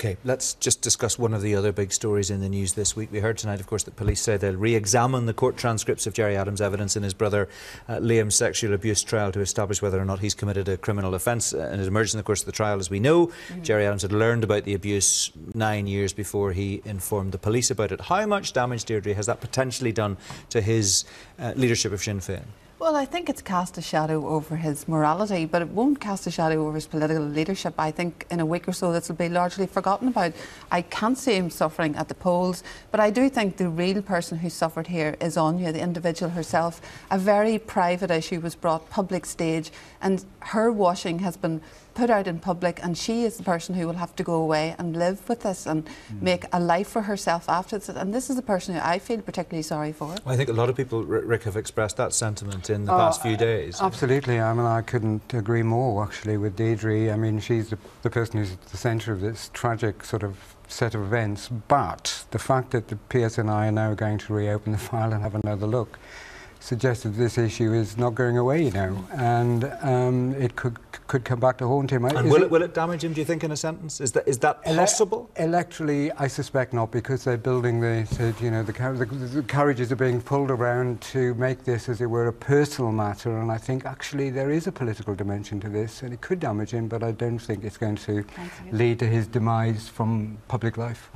OK, let's just discuss one of the other big stories in the news this week. We heard tonight, of course, that police say they'll re-examine the court transcripts of Gerry Adams' evidence in his brother Liam's sexual abuse trial to establish whether or not he's committed a criminal offence. And it emerged in the course of the trial, as we know, Gerry Adams had learned about the abuse 9 years before he informed the police about it. How much damage, Deirdre, has that potentially done to his leadership of Sinn Féin? Well, I think it's cast a shadow over his morality, but it won't cast a shadow over his political leadership. I think in a week or so this will be largely forgotten about. I can't see him suffering at the polls, but I do think the real person who suffered here is Anya, the individual herself. A very private issue was brought public stage, and her washing has been put out in public, and she is the person who will have to go away and live with this and make a life for herself after this. And this is the person who I feel particularly sorry for. Well, I think a lot of people, Rick, have expressed that sentiment in the past few days. Absolutely. I mean, I couldn't agree more, actually, with Deirdre. I mean, she's the person who's at the centre of this tragic sort of set of events. But the fact that the PSNI are now going to reopen the file and have another look suggests that this issue is not going away, you know, and it could come back to haunt him. And will it damage him, do you think, in a sentence? Is that possible? Electorally, I suspect not, because they're building the carriages are being pulled around to make this, as it were, a personal matter, and I think actually there is a political dimension to this, and it could damage him, but I don't think it's going to lead to his demise from public life.